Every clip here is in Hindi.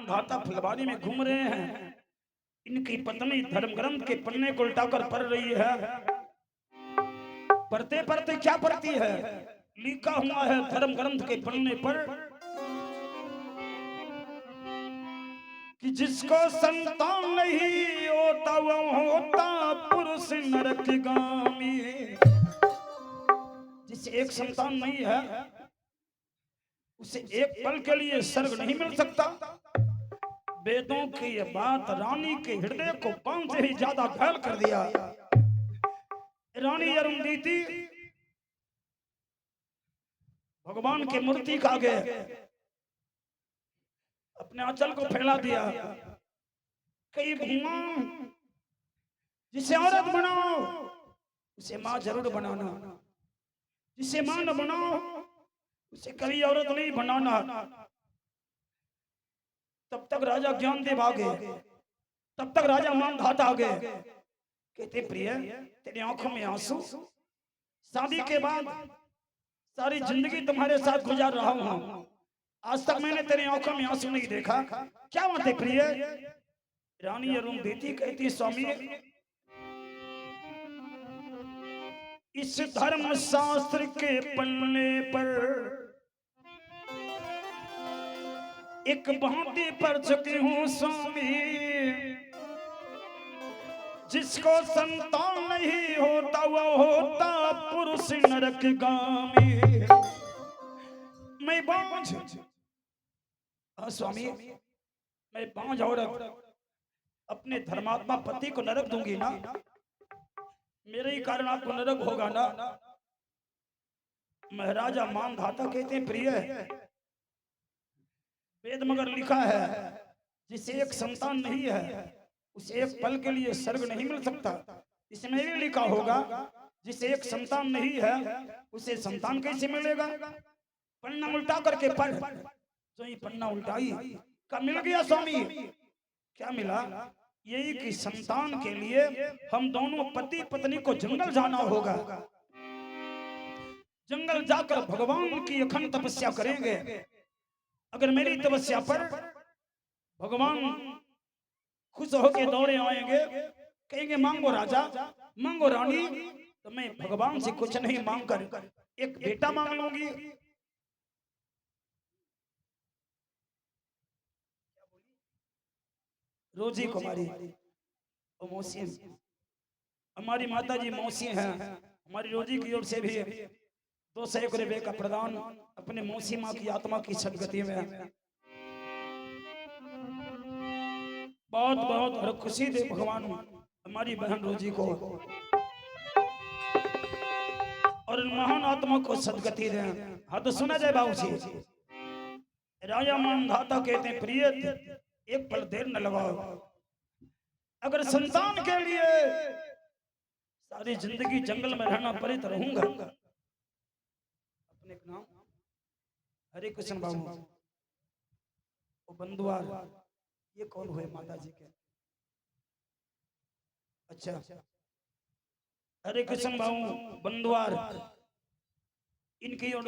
मानधाता फुलवारी में घूम रहे हैं। इनकी पत्नी धर्म ग्रंथ के पन्ने को उल्टाकर पढ़ रही है। पढ़ते पढ़ते क्या पढ़ती है? लिखा हुआ है धर्म ग्रंथ के पन्ने पर कि जिसको संतान नहीं होता वो होता पुरुष नरकगामी। जिसे एक संतान नहीं है उसे एक पल के लिए स्वर्ग नहीं मिल सकता। वेदों की यह बात रानी के हृदय को पांव से ही ज्यादा घायल कर दिया। रानी अरुंधति भगवान के मूर्ति के आगे अपने आंचल को फैला दिया। कई भगवान जिसे औरत बनाओ उसे मां जरूर बनाना, जिसे मां न बनाओ उसे कभी औरत नहीं बनाना। तब तक राजा ज्ञानदेव आ गए, तब तक राजा मानधाता आ गए। कहते प्रिय तेरी आंखों में आंसू, शादी के बाद सारी जिंदगी तुम्हारे साथ गुजार रहा हूं, आज तक मैंने तेरी आंखों में आंसू नहीं देखा, क्या बात है प्रिय? रानी अरुंधति कहती स्वामी इस धर्म शास्त्र के पन्ने पर एक भांति पढ़ चुकी हूँ स्वामी, जिसको संतान नहीं होता वो होता पुरुष नरकगामी। मैं बांझ, स्वामी मैं बांझ औरत अपने धर्मात्मा पति को नरक दूंगी ना? मेरे ही कारण आपको नरक होगा ना? महाराजा मानधाता कहते हैं प्रिय वेद मगर लिखा है जिसे एक संतान नहीं है उसे एक पल के लिए स्वर्ग नहीं मिल सकता। इसमें भी लिखा होगा जिसे एक संतान नहीं है उसे संतान कैसे मिलेगा? पन्ना उल्टा करके पढ़। जो ये पन्ना उल्टाई का मिल गया स्वामी। क्या मिला? यही कि संतान के लिए हम दोनों पति पत्नी को जंगल जाना होगा। जंगल जाकर भगवान की अखंड तपस्या करेंगे। अगर मेरी तपस्या पर भगवान खुश होकर दौड़े आएंगे, कहेंगे मांगो राजा मांगो रानी, तो मैं भगवान से कुछ नहीं मांग कर एक बेटा मांग लूंगी। रोजी कुमारी मौसी, हमारी माता जी मौसी हैं, हमारी रोजी की ओर से भी 200 रुपए का प्रदान अपने मौसी माँ की आत्मा की सदगति में। बहुत बहुत और खुशी दे भगवान हमारी बहन रोजी को और महान आत्मा को सदगति दे। हाँ तो सुना जाए बाबू जी। राजा मानधाता कहते हैं प्रिय एक पल देर न लगाओ। अगर संतान के लिए सारी जिंदगी जंगल में रहना पड़े तो रहूंगा। अपने नाम हरे कृष्ण बाबू वो बंधुआर, ये कौन हुए माता जी के? अच्छा हरे कृष्ण बाबू बंधुआर, इनकी ओर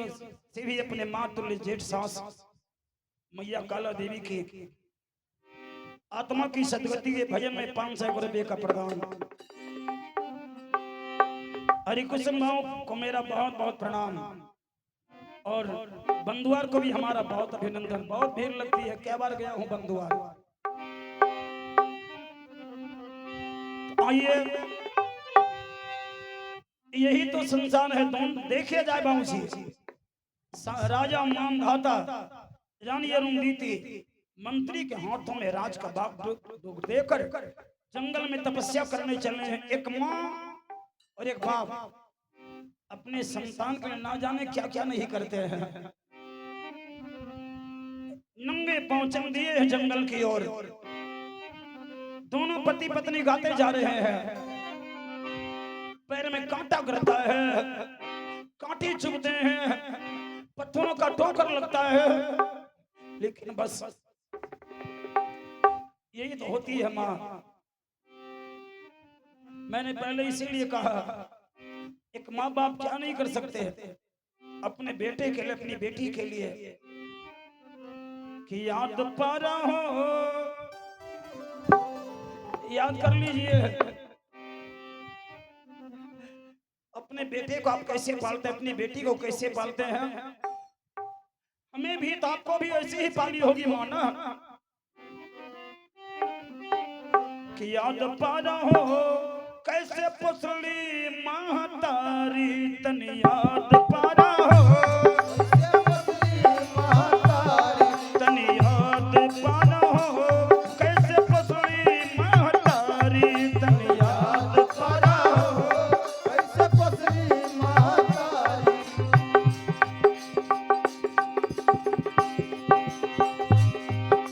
से भी अपने मां तुल्य जेठ सास मैया काला देवी की आत्मा की सदगति के भजन में 500 रुपए का प्रदान। हरि कृष्ण बाबू को मेरा बहुत बहुत प्रणाम और बंधुआर को भी हमारा बहुत अभिनंदन। बहुत भीड़ लगती है, क्या बार गया हूं बंधुआर। आइए यही तो संसार है। दोनों देखे जाए बाबू जी। राजा मानधाता रानी अरुंधति मंत्री के हाथों में राज का बाग देकर जंगल में तपस्या करने चले हैं। एक माँ और एक बाप अपने संतान के लिए ना जाने क्या क्या नहीं करते हैं। नंगे पांव चल दिए हैं जंगल की ओर। दोनों पति पत्नी गाते जा रहे हैं। पैर में कांटा गिरता है, कांटे चुभते हैं, पत्थरों का ठोकर लगता है, लेकिन बस यही तो होती है माँ। मैंने पहले इसीलिए कहा एक माँ बाप क्या नहीं कर सकते अपने बेटे के लिए, अपनी बेटी के लिए कि याद पारा हो याद कर लीजिए, अपने बेटे को आप कैसे पालते हैं, अपनी बेटी को कैसे पालते हैं। हमें भी तो आपको भी ऐसे ही पाली होगी मां ना, कि याद पारा हो कैसे पुसली महतारी, तन याद पारा हो तन याद पारा हो कैसे पुसली महतारी, तन याद पारा हो।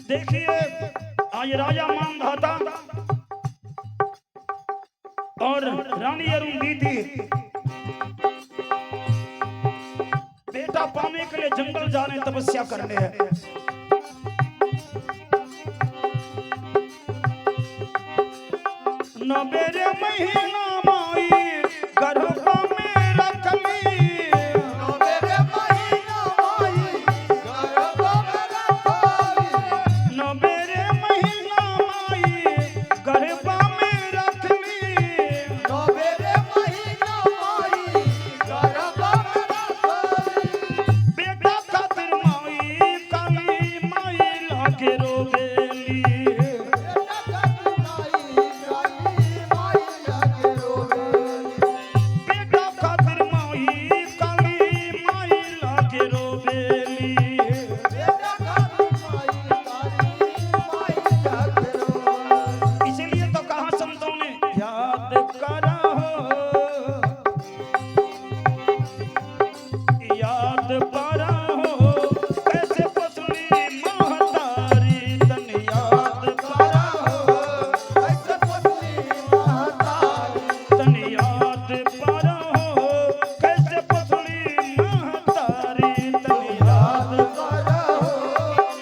देखिए आज राजा मानधाता और रानी अरुंधति बेटा पाने के लिए जंगल जाने तपस्या करने हैं। न मेरे महीना माई गर्भ में रखली, न मेरे महीना माई गर्भ में रखली, बेटा खातिर माई काली माई लागे रोवेली, बेटा खातिर माई काली माई लागे रोवेली। इसलिए तो कहा संतों ने याद करा हो, याद पारा हो कैसे पुसली महतारी, तन याद पारा हो तन याद पारा हो कैसे पुसली महतारी, तन याद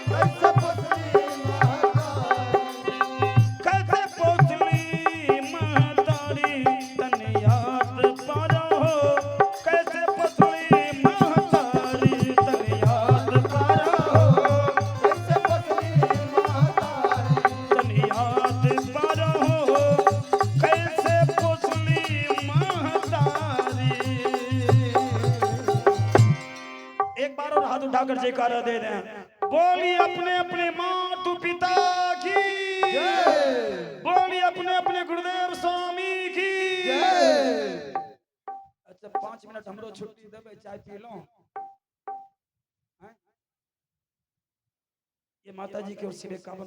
कैसे पुसली महतारी, तन याद पारा हो कैसे पुसली महतारी, तन याद पारा हो तन याद पारा हो कैसे पुसली महतारी। एक बार और हाथ उठाकर जयकारा दे दें, बोली अपने अपने मातु पिता की, बोली अपने अपने गुरुदेव स्वामी की। अच्छा 5 मिनट हमरो छुट्टी देवे, चाय पी लो। हैं? ये माता जी के ओर से 51